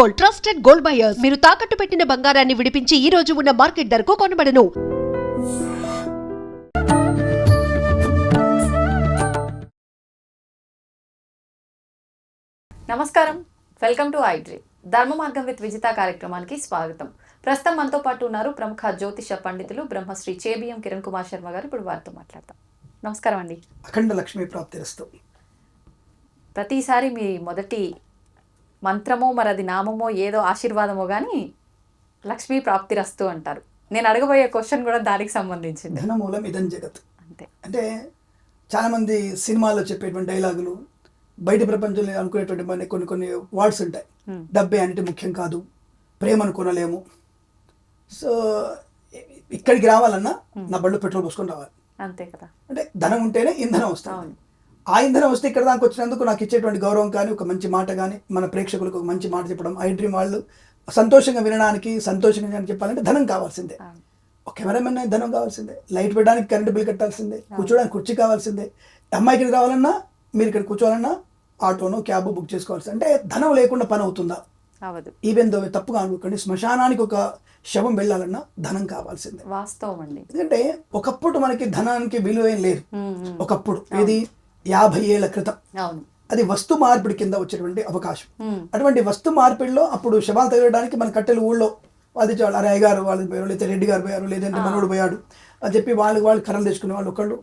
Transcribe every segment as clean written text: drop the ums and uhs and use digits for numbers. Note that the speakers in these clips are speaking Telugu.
Gold, trusted gold buyers. మీరు తాకట్టు పెట్టిన బంగారాన్ని విడిపించి ఈ రోజు ఉన్న మార్కెట్ ధరకు కొనబడను. నమస్కారం, వెల్కమ్ టు ఐడ్రీమ్. ధర్మ మార్గం విత్ విజిత కార్యక్రమానికి స్వాగతం. ప్రస్తుతం మనతో పాటు ఉన్నారు ప్రముఖ జ్యోతిష పండితులు బ్రహ్మశ్రీ చేబిఎం కిరణ్ కుమార్ శర్మ గారు. ఇప్పుడు వారితో మాట్లాడతాం. నమస్కారం అండి. అఖండ లక్ష్మీ ప్రాప్తిరస్తు. ప్రతిసారి మీ మొదటి మంత్రమో మరి అది నామమో ఏదో ఆశీర్వాదమో కానీ లక్ష్మీ ప్రాప్తిరస్తు అంటారు. నేను అడగబోయే క్వశ్చన్ కూడా దానికి సంబంధించింది. ధనమూలం ఇదం జగత్. అంతే. అంటే చాలామంది సినిమాల్లో చెప్పేటువంటి డైలాగులు, బయట ప్రపంచంలో అనుకునేటువంటి కొన్ని వర్డ్స్ ఉంటాయి. డబ్బే అంటే ముఖ్యం కాదు, ప్రేమను కొనలేము. సో ఇక్కడికి రావాలన్నా నా బళ్ళు పెట్రోల్ పోసుకొని రావాలి. అంతే కదా. అంటే ధనం ఉంటేనే ఇంధనం వస్తుంది. ఆ ఇంధనం వస్తే ఇక్కడ దాకా వచ్చినందుకు నాకు ఇచ్చేటువంటి గౌరవం కానీ, ఒక మంచి మాట కానీ, మన ప్రేక్షకులకు ఒక మంచి మాట చెప్పడం, ఐడ్రీమ్ వాళ్ళు సంతోషంగా వినడానికి, సంతోషంగా చెప్పాలంటే ధనం కావాల్సిందే. ఒక కెమెరామెన్ ధనం కావాల్సిందే, లైట్ పెట్టడానికి కరెంటు బిల్ కట్టాల్సిందే, కూర్చోడానికి కుర్చీ కావాల్సిందే. అమ్మాయికి రావాలన్నా, మీరు ఇక్కడ కూర్చోవాలన్నా ఆటోనో క్యాబ్ బుక్ చేసుకోవాల్సింది. అంటే ధనం లేకుండా పని అవుతుందా? ఈవెన్ దో తప్పుగా అనుకోండి, శ్మశానానికి ఒక శవం వెళ్ళాలన్నా ధనం కావాల్సిందే. వాస్తవం అండి. ఎందుకంటే ఒకప్పుడు మనకి ధనానికి విలువ ఏం లేదు. ఒకప్పుడు ఇది 50 ఏళ్ల క్రితం అది వస్తు మార్పిడి కింద వచ్చేటువంటి అవకాశం. అటువంటి వస్తు మార్పిడిలో అప్పుడు శవాలు తగలడానికి మన కట్టెలు ఊళ్ళో వాళ్ళు తెచ్చేవాళ్ళు. అరే అయ్యగారు వాళ్ళు పోయారు, లేకపోతే రెడ్డి గారు పోయారు, లేదంటే మనోడు పోయాడు అని చెప్పి వాళ్ళు కర్రలు తెచ్చుకునే వాళ్ళు, ఒకళ్ళు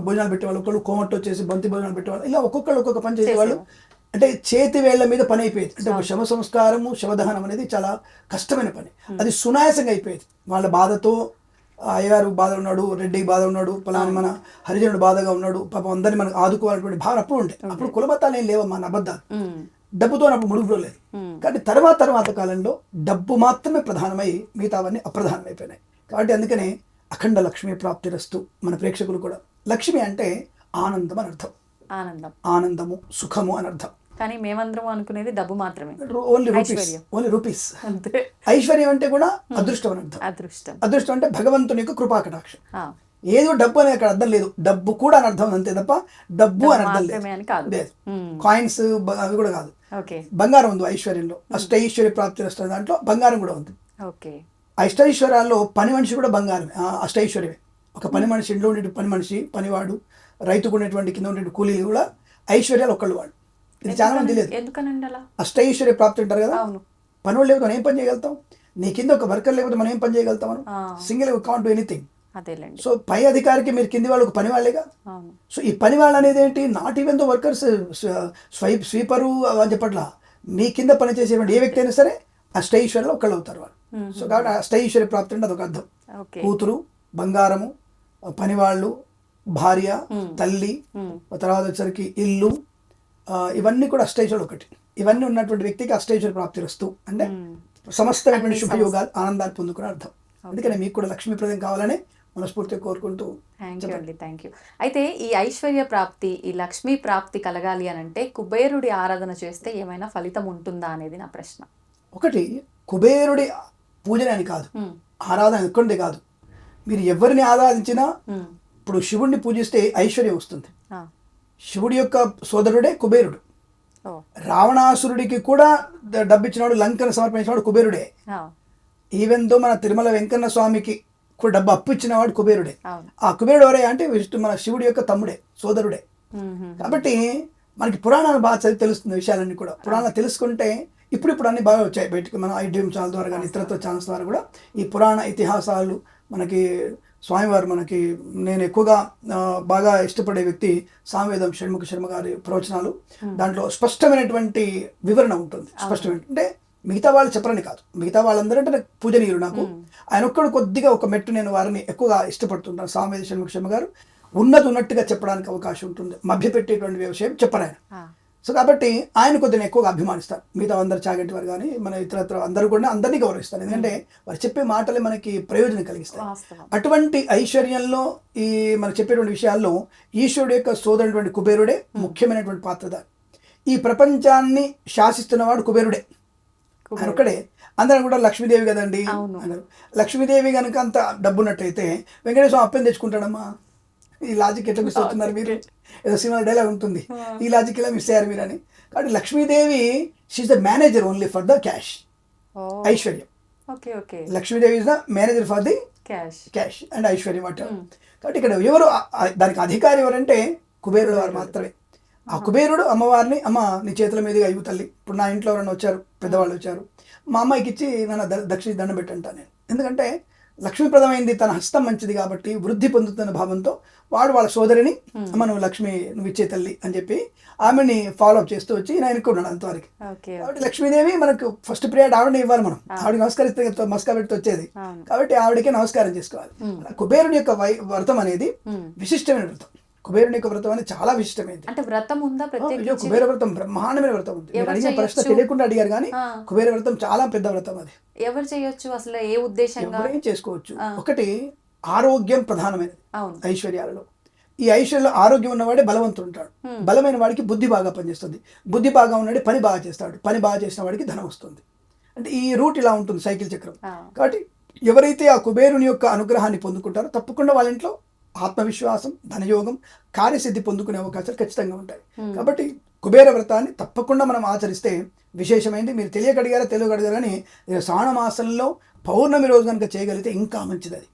భోజనాలు పెట్టేవాళ్ళు, ఒకళ్ళు కోమట్లో వచ్చేసి బంతి భోజనాలు పెట్టేవాళ్ళు. ఇలా ఒక్కొక్కళ్ళు ఒక్కొక్క పని చేసేవాళ్ళు. అంటే చేతి వేళ్ల మీద పని అయిపోయేది. అంటే ఒక శవ సంస్కారము, శవదహనం అనేది చాలా కష్టమైన పని. అది సునాయాసంగా అయిపోయేది. వాళ్ళ బాధతో అయ్యగారు బాధ ఉన్నాడు, రెడ్డి బాధ ఉన్నాడు, పలాని మన హరిజనుడు బాధగా ఉన్నాడు, పాపం అందరినీ మనకు ఆదుకోవాలనేటువంటి భావన అప్పుడు ఉండే. అప్పుడు కులమతాలు ఏం లేవమ్మా, అబద్ధాలు. డబ్బుతో అప్పుడు ముడుగులేదు. కానీ తర్వాత కాలంలో డబ్బు మాత్రమే ప్రధానమై మిగతావన్నీ అప్రధానమైపోయినాయి. కాబట్టి అందుకనే అఖండ లక్ష్మీ ప్రాప్తిరస్తు. మన ప్రేక్షకులు కూడా లక్ష్మి అంటే ఆనందం అని అర్థం. ఆనందము, సుఖము అని అర్థం. కానీ మేమందరం అనుకునేది డబ్బు మాత్రమే. Only rupees. ఐశ్వర్యం అంటే కూడా అదృష్టం అని అర్థం. అదృష్టం అంటే భగవంతుని యొక్క కృపాకటాక్షం. ఏదో డబ్బు అనే అక్కడ అర్థం లేదు, డబ్బు కూడా అని అర్థం అంతే తప్ప డబ్బు అని అర్థం లేదు. కాయిన్స్ అవి కూడా కాదు. బంగారం ఉంది ఐశ్వర్యంలో. అష్టైశ్వర్య ప్రాప్తి వస్తుంది, దాంట్లో బంగారం కూడా ఉంది. అష్టైశ్వర్యాల్లో పని మనిషి కూడా బంగారమే, అష్టైశ్వర్యమే. ఒక పని మనిషి, ఇంట్లో ఉండే పని మనిషి, పనివాడు, రైతుకు ఉండేటువంటి కింద ఉండేటువంటి కూలీలు కూడా ఐశ్వర్యాలు ఒక్కళ్ళు వాడు. ఇది చాలా మంది లేదు. అష్టైశ్వర్య ప్రాప్తి అంటారు కదా. పనులు లేకపోతే మనం ఏం పని చేయగలుగుతాం? నీ కింద ఒక వర్కర్ లేకపోతే మనం ఏం పని చేయగలుగుతాం? మనం single can't do anything. So పై అధికారికి మీరు కింది వాళ్ళు ఒక పని వాళ్ళేగా. సో ఈ పని వాళ్ళు అనేది ఏంటి? Not even though workers, sweeper అని చెప్పట్లా, మీ కింద పని చేసేటువంటి ఏ వ్యక్తి అయినా సరే అష్టైశ్వర్యాలు ఒకళ్ళు అవుతారు వాళ్ళు. సో కాబట్టి అష్టైశ్వర్య ప్రాప్తి అంటే అదొక అర్థం. కూతురు, బంగారము, పనివాళ్ళు, భార్య, తల్లి, తర్వాత వచ్చరికి ఇల్లు, ఇవన్నీ కూడా అష్టైశ్వర్యం ఒకటి. ఇవన్నీ ఉన్నటువంటి వ్యక్తికి అష్టైశ్వర్య ప్రాప్తి వస్తూ అంటే సమస్తమైనటువంటి శుభయోగాలు, ఆనందాన్ని పొందుకునే అర్థం. అందుకని మీకు కూడా లక్ష్మీప్రదం కావాలని మనస్ఫూర్తిగా కోరుకుంటూ. Thank you. అయితే ఈ ఐశ్వర్య ప్రాప్తి, ఈ లక్ష్మీ ప్రాప్తి కలగాలి అని అంటే కుబేరుడి ఆరాధన చేస్తే ఏమైనా ఫలితం ఉంటుందా అనేది నా ప్రశ్న. ఒకటి, కుబేరుడి పూజనే అని కాదు, ఆరాధన ఎక్కడే కాదు. మీరు ఎవరిని ఆరాధించినా, ఇప్పుడు శివుడిని పూజిస్తే ఐశ్వర్యం వస్తుంది. శివుడి యొక్క సోదరుడే కుబేరుడు. రావణాసురుడికి కూడా డబ్బిచ్చినవాడు, లంకను సమర్పించినవాడు కుబేరుడే. ఈవెన్ దో మన తిరుమల వెంకన్న స్వామికి కూడా డబ్బు అప్పు ఇచ్చినవాడు కుబేరుడే. ఆ కుబేరుడు ఎవరే అంటే మన శివుడి యొక్క తమ్ముడే, సోదరుడే. కాబట్టి మనకి పురాణాలు బాగా చదివి తెలుస్తుంది విషయాలన్నీ కూడా. పురాణాలు తెలుసుకుంటే ఇప్పుడు అన్ని బాగా వచ్చాయి బయటకు. మన ఐడ్రీమ్ ఛానల్ ద్వారా కానీ ఇతరత్వ ఛానల్స్ ద్వారా కూడా ఈ పురాణ ఇతిహాసాలు మనకి స్వామివారు మనకి, నేను ఎక్కువగా బాగా ఇష్టపడే వ్యక్తి సామవేదం షణ్ముఖ శర్మ గారి ప్రవచనాలు. దాంట్లో స్పష్టమైనటువంటి వివరణ ఉంటుంది. స్పష్టమైన అంటే మిగతా వాళ్ళు చెప్పరని కాదు, మిగతా వాళ్ళందరూ అంటే నాకు పూజనీయులు. నాకు ఆయన ఒక్కడు కొద్దిగా ఒక మెట్టు, నేను వారిని ఎక్కువగా ఇష్టపడుతుంటాను. సామవేద షణ్ముఖ శర్మ గారు ఉన్నట్టుగా చెప్పడానికి అవకాశం ఉంటుంది, మభ్యపెట్టేటువంటి విషయం చెప్పరు ఆయన. సో కాబట్టి ఆయన కొద్దిగా ఎక్కువగా అభిమానిస్తారు. మిగతా అందరు చాగంటి వారు కానీ మన ఇతరత్ర అందరూ కూడా అందరినీ గౌరవిస్తారు. ఎందుకంటే వారు చెప్పే మాటలే మనకి ప్రయోజనం కలిగిస్తాయి. అటువంటి ఐశ్వర్యంలో ఈ మనకు చెప్పేటువంటి విషయాల్లో ఈశ్వరుడు యొక్క సోదరుడు కుబేరుడే ముఖ్యమైనటువంటి పాత్రధారి. ఈ ప్రపంచాన్ని శాసిస్తున్నవాడు కుబేరుడే, ఆయన ఒక్కడే. అందరూ కూడా లక్ష్మీదేవి కదండి అన్నారు. లక్ష్మీదేవి కనుక అంత డబ్బున్నట్టయితే వెంకటేశ్వర అప్పని తెచ్చుకుంటాడమ్మా. ఈ లాజిక్ ఎట్లా మిస్ అవుతున్నారు మీరు? ఏదో సినిమా డైలాగ్ ఉంటుంది, ఈ లాజిక్ ఎలా మిస్ అయ్యారు మీరు అని. కాబట్టి Lakshmidevi she the manager only for the cash, ఐశ్వర్యం. Okay okay. Lakshmidevi is the manager for the cash and ఐశ్వర్యం వాట్. కాబట్టి ఇక్కడ ఎవరు దానికి అధికారి ఎవరంటే కుబేరుడు వారు మాత్రమే. ఆ కుబేరుడు అమ్మవారిని, అమ్మ నీ చేతుల మీదుగా ఇవ్వు తల్లి. ఇప్పుడు నా ఇంట్లో ఎవరైనా వచ్చారు, పెద్దవాళ్ళు వచ్చారు, మా అమ్మాయికి ఇచ్చి నన్ను దక్షిణ దండం పెట్టంటాను నేను. ఎందుకంటే లక్ష్మీప్రదమైంది, తన హస్తం మంచిది కాబట్టి వృద్ధి పొందుతున్న భావంతో వాడు వాళ్ళ సోదరిని అమ్మ నువ్వు లక్ష్మి నువ్వు ఇచ్చే తల్లి అని చెప్పి ఆమెని ఫాలో అప్ చేస్తూ వచ్చి నేను అనుకున్నాను అంతవరకు. కాబట్టి లక్ష్మీదేవి మనకు ఫస్ట్ పీరియడ్ ఆవిడని ఇవ్వాలి, మనం ఆవిడకి నమస్కరిస్తే మస్కా పెట్టి వచ్చేది, కాబట్టి ఆవిడకే నమస్కారం చేసుకోవాలి. కుబేరుని యొక్క వ్రతం అనేది విశిష్టమైన వ్రతం. కుబేరుని యొక్క వ్రతం అనేది చాలా విశిష్టమైనది. అంటే వ్రతం ఉందా? కుబేర వ్రతం బ్రహ్మాండమైన వ్రతం ఉంది. అడిగిన ప్రశ్న తెలియకుండా అడిగారు కానీ కుబేర వ్రతం చాలా పెద్ద వ్రతం. అది ఎవరు చేయొచ్చు, అసలు ఏ ఉద్దేశంగా ఎవరేం చేసుకోవచ్చు. ఒకటి ఆరోగ్యం ప్రధానమైనది ఐశ్వర్యాలలో. ఈ ఐశ్వర్యంలో ఆరోగ్యం ఉన్నవాడే బలవంతుడు ఉంటాడు. బలమైన వాడికి బుద్ధి బాగా పనిచేస్తుంది, బుద్ధి బాగా ఉన్నవాడి పని బాగా చేస్తాడు, పని బాగా చేసిన వాడికి ధనం వస్తుంది. అంటే ఈ రూట్ ఇలా ఉంటుంది, సైకిల్ చక్రం. కాబట్టి ఎవరైతే ఆ కుబేరుని యొక్క అనుగ్రహాన్ని పొందుకుంటారో తప్పకుండా వాళ్ళ ఇంట్లో ఆత్మవిశ్వాసం, ధనయోగం, కార్యసిద్ధి పొందుకునే అవకాశాలు ఖచ్చితంగా ఉంటాయి. కాబట్టి కుబేర వ్రతాన్ని తప్పకుండా మనం ఆచరిస్తే విశేషమైంది. మీరు తెలియకడిగారా తెలియకడిగారు కానీ శ్రావణ మాసంలో పౌర్ణమి రోజు కనుక చేయగలిగితే ఇంకా మంచిది. అది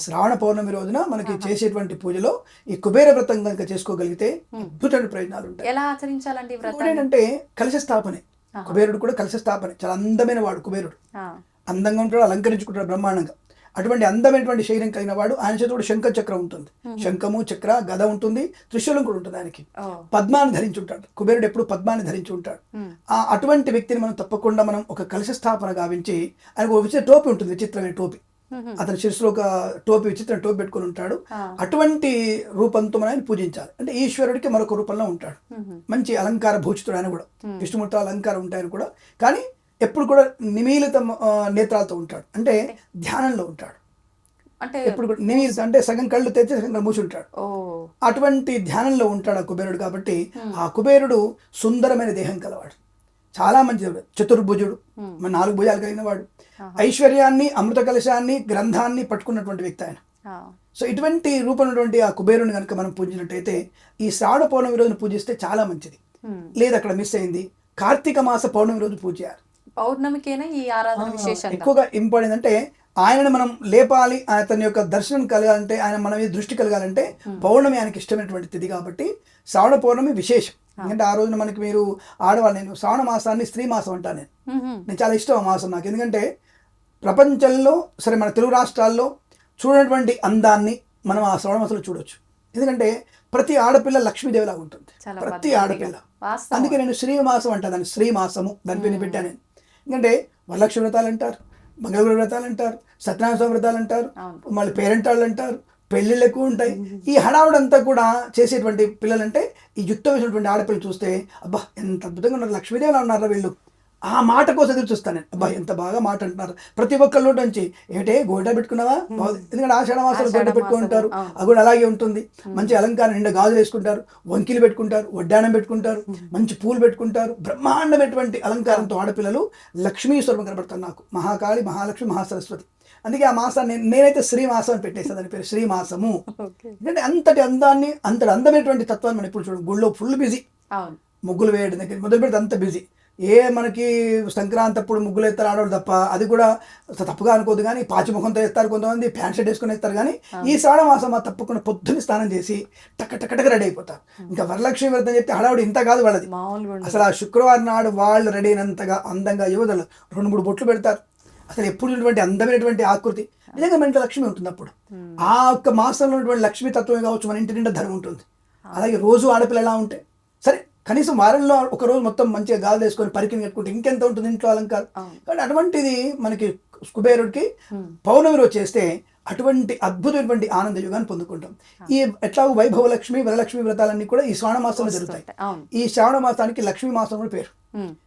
శ్రావణ పౌర్ణమి రోజున మనకి చేసేటువంటి పూజలో ఈ కుబేర వ్రతం కనుక చేసుకోగలిగితే అద్భుతమైన ప్రయోజనాలు ఉంటాయి. ఎలా ఆచరించాలంటే ఏంటంటే కలశ స్థాపనే. కుబేరుడు కూడా కలశ స్థాపనే. చాలా అందమైన వాడు కుబేరుడు, అందంగా ఉంటాడు, అలంకరించుకుంటాడు బ్రహ్మాండంగా. అటువంటి అందమైనటువంటి శరీరం కలిగిన వాడు. ఆయన చేత కూడా శంఖ చక్రం ఉంటుంది, శంఖము చక్ర గద ఉంటుంది, త్రిశూలం కూడా ఉంటుంది. ఆయనకి పద్మాన్ని ధరించి ఉంటాడు. కుబేరుడు ఎప్పుడు పద్మాన్ని ధరించి ఉంటాడు. అటువంటి వ్యక్తిని మనం తప్పకుండా మనం ఒక కలశ స్థాపన గావించి, ఆయనకు ఒక విచిత్ర టోపీ ఉంటుంది, విచిత్రమైన టోపీ. అతని శిరస్సులో ఒక టోపీ, విచిత్రమైన టోపీ పెట్టుకుని ఉంటాడు. అటువంటి రూపంతో మనం ఆయన పూజించాలి. అంటే ఈశ్వరుడికి మరొక రూపంలో ఉంటాడు, మంచి అలంకార భూషితుడు. ఆయన కూడా విష్ణుమూర్తి అలంకారం ఉంటాయని కూడా, కానీ ఎప్పుడు కూడా నిమీలిత నేత్రాలతో ఉంటాడు, అంటే ధ్యానంలో ఉంటాడు. అంటే ఎప్పుడు కూడా నిమీలిత అంటే సగం కళ్ళు తెచ్చి సగం మూసి ఉంటాడు. అటువంటి ధ్యానంలో ఉంటాడు ఆ కుబేరుడు. కాబట్టి ఆ కుబేరుడు సుందరమైన దేహం కలవాడు, చాలా మంచి చతుర్భుజుడు, 4 భుజాలు కలిగిన వాడు, ఐశ్వర్యాన్ని, అమృత కలశాన్ని, గ్రంథాన్ని పట్టుకున్నటువంటి వ్యక్తి ఆయన. సో ఇటువంటి రూపమైనటువంటి ఆ కుబేరుని కనుక మనం పూజించినట్టయితే ఈ శ్రావణ పౌర్ణమి రోజున పూజిస్తే చాలా మంచిది. లేదు అక్కడ మిస్ అయింది, కార్తీక మాస పౌర్ణమి రోజు పూజ చేయాలి. పౌర్ణమికేనా ఈ ఆరాధన విశేషం ఎక్కువగా ఇంపార్టెంట్. అంటే ఆయనను మనం లేపాలి, అతని యొక్క దర్శనం కలగాలంటే, ఆయన మన మీద దృష్టి కలగాలంటే పౌర్ణమి ఆయనకి ఇష్టమైనటువంటి తిథి. కాబట్టి శ్రావణ పౌర్ణమి విశేషం. ఎందుకంటే ఆ రోజున మనకి మీరు ఆడవాళ్ళు, నేను శ్రావణ మాసాన్ని స్త్రీ మాసం అంటాను. నేను చాలా ఇష్టం ఆ మాసం నాకు. ఎందుకంటే ప్రపంచంలో సరే మన తెలుగు రాష్ట్రాల్లో చూడనటువంటి అందాన్ని మనం ఆ శ్రావణ మాసంలో చూడొచ్చు. ఎందుకంటే ప్రతి ఆడపిల్ల లక్ష్మీదేవిలాగా ఉంటుంది, ప్రతి ఆడపిల్ల. అందుకే నేను శ్రీమాసం అంటాను, దాన్ని శ్రీమాసము దాని పేరు పెట్టాను నేను. ఎందుకంటే వరలక్ష్మి వ్రతాలు అంటారు, మంగళగురు వ్రతాలు అంటారు, సత్యనారాయణ స్వామి వ్రతాలు అంటారు, మళ్ళీ పేరెంటాళ్ళు అంటారు, పెళ్ళిళ్ళు ఎక్కువ ఉంటాయి. ఈ హడావుడంతా కూడా చేసేటువంటి పిల్లలంటే ఈ యుక్తం వేసినటువంటి ఆడపిల్లలు చూస్తే అబ్బా ఎంత అద్భుతంగా ఉన్నారు, లక్ష్మీదేవిలా ఉన్నారా వీళ్ళు, ఆ మాట కోసం ఎదురు చూస్తాను నేను. అబ్బా ఎంత బాగా మాట అంటున్నారు. ప్రతి ఒక్కళ్ళు నుంచి ఏమిటే గోడ పెట్టుకున్నావా, ఎందుకంటే ఆషాఢ మాసాలు గోడ పెట్టుకుంటారు, ఆ కూడా అలాగే ఉంటుంది. మంచి అలంకారం, నిండా గాజులు వేసుకుంటారు, వంకిలు పెట్టుకుంటారు, వడ్డానం పెట్టుకుంటారు, మంచి పూలు పెట్టుకుంటారు. బ్రహ్మాండమైనటువంటి అలంకారంతో ఆడపిల్లలు లక్ష్మీ స్వరూపం కనబడతారు నాకు. మహాకాళి, మహాలక్ష్మి, మహాసరస్వతి. అందుకే ఆ మాసాన్ని నేనైతే శ్రీమాసం అని పెట్టేసాను, దాని పేరు శ్రీమాసము. ఎందుకంటే అంతటి అందాన్ని, అంతటి అందమైనటువంటి తత్వాన్ని మనం ఇప్పుడు చూడండి. గుళ్ళో ఫుల్ బిజీ, ముగ్గులు వేయడం దగ్గర మొదలు పెడితే అంత బిజీ. మనకి సంక్రాంతి అప్పుడు ముగ్గులు ఎత్తారు ఆడవాళ్ళు తప్ప, అది కూడా తప్పుగా అనుకోదు కానీ పాచిముఖంతో వేస్తారు, కొంతమంది ప్యాంట్ షర్ట్ వేసుకొని వేస్తారు. కానీ ఈ శ్రావణ మాసం తప్పకుండా పొద్దున్న స్నానం చేసి టక్క రెడీ అయిపోతారు. ఇంకా వరలక్ష్మి వ్రతం చెప్తే హడావుడి ఇంత కాదు వాళ్ళది. అసలు ఆ శుక్రవారం నాడు వాళ్ళు రెడీ అయినంతగా అందంగా యువతలు 2-3 బొట్లు పెడతారు. అసలు ఎప్పుడు ఉన్నటువంటి అందమైనటువంటి ఆకృతి, నిజంగా మన ఇంట్లో లక్ష్మి ఉంటుంది. అప్పుడు ఆ ఒక్క మాసంలో ఉన్నటువంటి లక్ష్మీ తత్వమే కావచ్చు, మన ఇంటి నిండా ధనం ఉంటుంది. అలాగే రోజు ఆడపిల్ల ఎలా ఉంటే సరే, కనీసం వారంలో ఒక రోజు మొత్తం మంచిగా గాలి వేసుకొని పరికిని కట్టుకుంటే ఇంకెంత ఉంటుంది ఇంట్లో అలంకారం. కాబట్టి అటువంటిది మనకి కుబేరుడికి పౌర్ణమి రోజు చేస్తే అటువంటి అద్భుతమైనటువంటి ఆనంద యుగాన్ని పొందుకుంటాం. ఈ ఎట్లాగో వైభవ లక్ష్మి, వరలక్ష్మి వ్రతాలన్నీ కూడా ఈ శ్రావణ మాసంలో జరుగుతాయి. ఈ శ్రావణ మాసానికి లక్ష్మీ మాసం కూడా పేరు.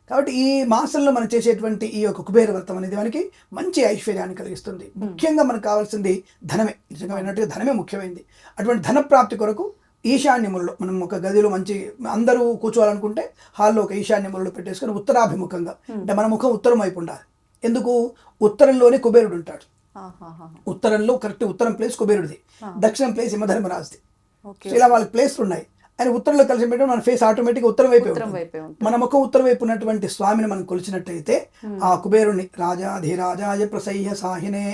కాబట్టి ఈ మాసంలో మనం చేసేటువంటి ఈ యొక్క కుబేర వ్రతం అనేది మనకి మంచి ఐశ్వర్యాన్ని కలిగిస్తుంది. ముఖ్యంగా మనకు కావాల్సింది ధనమే. నిజంగా విన్నట్టుగా ధనమే ముఖ్యమైనది. అటువంటి ధన ప్రాప్తి కొరకు ఈశాన్యములలో మనం ఒక గదిలో మంచి అందరూ కూర్చోవాలనుకుంటే హాల్లో ఒక ఈశాన్యములలో పెట్టేసుకొని ఉత్తరాభిముఖంగా, అంటే మన ముఖం ఉత్తరం వైపు ఉండాలి. ఎందుకు? ఉత్తరంలోనే కుబేరుడు ఉంటాడు. ఉత్తరంలో కరెక్ట్ ఉత్తరం ప్లేస్ కుబేరుడిది, దక్షిణం ప్లేస్ యమధర్మరాజుది. ఇలా వాళ్ళకి ప్లేస్లు ఉన్నాయి. ఆయన ఉత్తరంలో కలిసి పెట్టడం మన ఫేస్ ఆటోమేటిక్గా ఉత్తరం వైపే ఉత్తరం ఉంటుంది. వైపే ఉంటుంది. మన ముఖం ఉత్తరం వైపు ఉన్నటువంటి స్వామిని మనం కొలిచినట్టయితే ఆ కుబేరుణ్ణి రాజాధిరాజాయ ప్రసహ్య సాహినే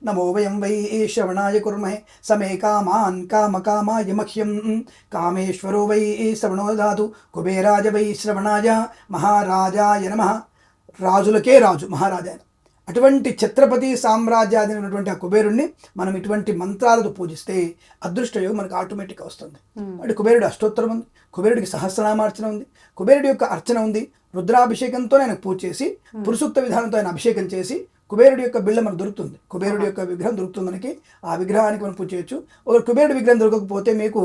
నమో వయం వై శ్రవణాయ కుర్మహే సమే కామాన్ కామకామాయ మహ్యం కామేశ్వరో వై శ్రవణో దాతు కుబేరాజ వై శ్రవణాయ మహారాజాయ నమః. రాజులకే రాజు మహారాజా. అటువంటి ఛత్రపతి సామ్రాజ్యాది ఉన్నటువంటి ఆ కుబేరుణ్ణి మనం ఇటువంటి మంత్రాలతో పూజిస్తే అదృష్టయోగం మనకు ఆటోమేటిక్గా వస్తుంది. అంటే కుబేరుడు అష్టోత్తరం ఉంది, కుబేరుడికి సహస్రనామార్చన ఉంది, కుబేరుడి యొక్క అర్చన ఉంది. రుద్రాభిషేకంతో ఆయన పూజ చేసి పురుసూక్త విధానంతో ఆయన అభిషేకం చేసి కుబేరుడి యొక్క బిళ్ళ మనకు దొరుకుతుంది, కుబేరుడి యొక్క విగ్రహం దొరుకుతుంది మనకి. ఆ విగ్రహానికి మనం పూజ చేయొచ్చు. ఒక కుబేరుడి విగ్రహం దొరకకపోతే మీకు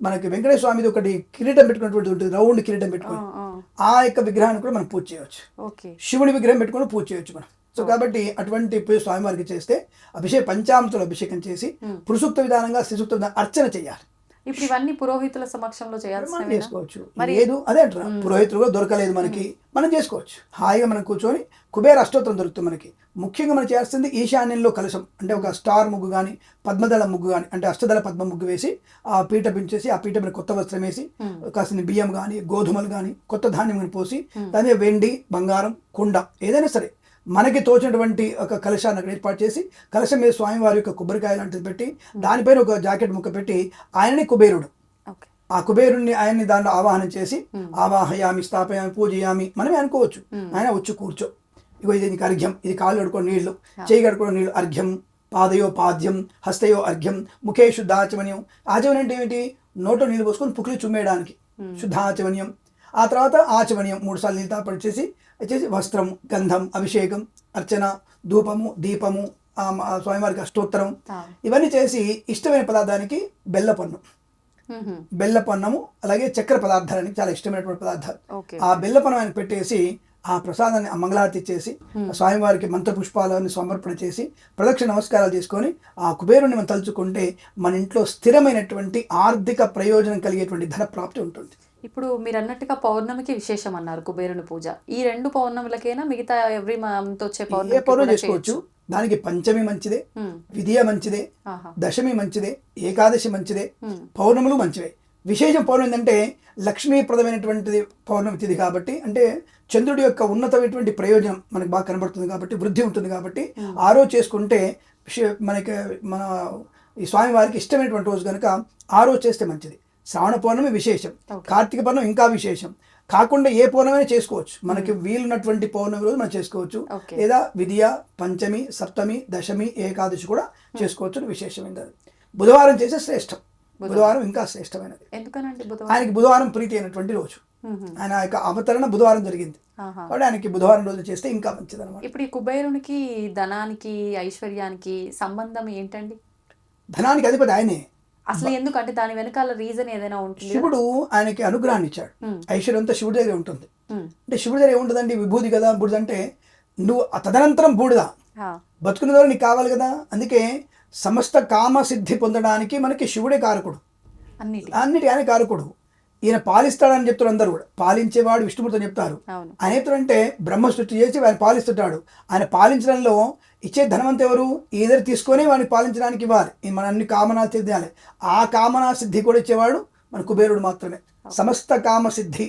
మనకి వెంకటేశ్వర స్వామిది ఒకటి కిరీటం పెట్టుకున్నటువంటి ఉంటుంది, రౌండ్ కిరీటం పెట్టుకొని ఆ యొక్క విగ్రహాన్ని కూడా మనం పూజ చేయవచ్చు. శివుడి విగ్రహం పెట్టుకొని పూజ చేయొచ్చు మనం. సో కాబట్టి అటువంటి పూజ స్వామివారికి చేస్తే పంచామృతులు అభిషేకం చేసి పురుసూక్త విధానంగా శ్రీసూక్త విధానం అర్చన చేయాలి. ఇప్పుడు ఇవన్నీ పురోహితుల సమక్షంలో చేయాల్సి చేసుకోవచ్చు. లేదు అదే అంటారా, పురోహితులు కూడా దొరకలేదు మనకి, మనం చేసుకోవచ్చు. హాయిగా మనం కూర్చొని కుబేర అష్టోత్తరం దొరుకుతుంది మనకి. ముఖ్యంగా మనం చేయాల్సింది ఈశాన్యంలో కలశం అంటే ఒక స్టార్ ముగ్గు కానీ పద్మదళ ముగ్గు కానీ అంటే అష్టదళ పద్మ ముగ్గు వేసి ఆ పీట పెంచేసి ఆ పీట మీద కొత్త వస్త్రం వేసి కాసిన బియ్యం కానీ గోధుమలు కానీ కొత్త ధాన్యం కానీ పోసి దాని మీద వెండి బంగారం కుండ ఏదైనా సరే మనకి తోచినటువంటి ఒక కలశాన్ని అక్కడ ఏర్పాటు చేసి కలశం మీద స్వామివారి యొక్క కొబ్బరికాయ లాంటిది పెట్టి దానిపైన ఒక జాకెట్ ముక్క పెట్టి ఆయనని కుబేరుడు, ఆ కుబేరుణ్ణి ఆయన్ని దాంట్లో ఆవాహనం చేసి ఆవాహయామి స్థాపయామి పూజయామి మనమే అనుకోవచ్చు. ఆయన వచ్చి కూర్చో, ఇగో ఇది నీకు అర్ఘ్యం, ఇది కాళ్ళు కడుకోవడం నీళ్లు, చేయి కడుకోవడం నీళ్లు, అర్ఘ్యం పాదయో పాద్యం హస్తయో అర్ఘ్యం ముఖే శుద్ధాచమన్యం. ఆచమనం అంటే ఏమిటి, నోట్లో నీళ్ళు పోసుకొని పుక్కిలి చుమ్మేయడానికి శుద్ధాచమన్యం. ఆ తర్వాత ఆచమనీయం 3 సార్లు నీళ్ళు తాపడిచేసి వచ్చేసి వస్త్రం గంధం అభిషేకం అర్చన ధూపము దీపము స్వామివారికి అష్టోత్తరం ఇవన్నీ చేసి ఇష్టమైన పదార్థానికి బెల్లపన్నము అలాగే చక్కెర పదార్థానికి చాలా ఇష్టమైనటువంటి పదార్థాలు ఆ బెల్లపన్నం ఆయన పెట్టేసి ఆ ప్రసాదాన్ని మంగళారతి ఇచ్చేసి స్వామివారికి మంత్రపుష్పాలను సమర్పణ చేసి ప్రదక్షిణ నమస్కారాలు చేసుకొని ఆ కుబేరుని మనం తలుచుకుంటే మన ఇంట్లో స్థిరమైనటువంటి ఆర్థిక ప్రయోజనం కలిగేటువంటి ధన ప్రాప్తి ఉంటుంది. ఇప్పుడు మీరు అన్నట్టుగా పౌర్ణమికి విశేషం అన్నారు కుబేరుని పూజ. ఈ 2 పౌర్ణములకైనా మిగతా ఎవ్రీ మంత్ వచ్చే పౌర్ణమి చేసుకోవచ్చు. దానికి పంచమి మంచిదే, విధియ మంచిదే, దశమి మంచిదే, ఏకాదశి మంచిదే, పౌర్ణములు మంచివే. విశేషం పౌర్ణమి ఏంటంటే లక్ష్మీప్రదమైనటువంటిది పౌర్ణమి తిథి కాబట్టి, అంటే చంద్రుడి యొక్క ఉన్నతమైనటువంటి ప్రయోజనం మనకు బాగా కనబడుతుంది కాబట్టి, వృద్ధి ఉంటుంది కాబట్టి ఆ రోజు చేసుకుంటే మన ఈ స్వామివారికి ఇష్టమైనటువంటి రోజు కనుక ఆ రోజు చేస్తే మంచిది. శ్రావణ పౌర్ణమి విశేషం, కార్తీక పౌర్ణమి ఇంకా విశేషం. కాకుండా ఏ పౌర్ణమి చేసుకోవచ్చు, మనకి వీలున్నటువంటి పౌర్ణమి రోజు మనం చేసుకోవచ్చు. లేదా విధియ పంచమి సప్తమి దశమి ఏకాదశి కూడా చేసుకోవచ్చు. విశేషమైనది బుధవారం చేసే శ్రేష్టం, బుధవారం ఇంకా శ్రేష్టమైనది. ఆయనకి బుధవారం ప్రీతి అయినటువంటి రోజు, ఆయన యొక్క అవతరణ బుధవారం జరిగింది కాబట్టి ఆయనకి బుధవారం రోజు చేస్తే ఇంకా మంచిది అనమాట. ఇప్పుడు ఈ కుబేరునికి ధనానికి ఐశ్వర్యానికి సంబంధం ఏంటండి? ధనానికి అధిపతి ఆయనే. అసలు ఎందుకంటే దాని వెనకాల రీజన్ ఏదైనా ఉంటుంది. శివుడు ఆయనకి అనుగ్రహాన్ని ఇచ్చాడు, ఐశ్వర్యం అంతా శివుడి దగ్గర ఉంటుంది. అంటే శివుడి దగ్గర ఏముంటుందండి, విభూది కదా, బూడిద. అంటే నువ్వు తదనంతరం బూడిద బతుకున్న ద్వారా నీకు కావాలి కదా. అందుకే సమస్త కామ సిద్ధి పొందడానికి మనకి శివుడే కారకుడు, అన్నిటి ఆయన కారకుడు. ఈయన పాలిస్తాడని చెప్తారు అందరూ కూడా. పాలించేవాడు విష్ణుమూర్తి అని చెప్తారు. ఆయన చెప్తారంటే బ్రహ్మ సృష్టి చేసి ఆయన పాలిస్తుంటాడు. ఆయన పాలించడంలో ఇచ్చే ధనవంత ఎవరు, ఈదరు తీసుకొని వాడిని పాలించడానికి ఇవ్వాలి. మన అన్ని కామనా తీర్చాలి. ఆ కామనా సిద్ధి కూడా ఇచ్చేవాడు మన కుబేరుడు మాత్రమే. సమస్త కామ సిద్ధి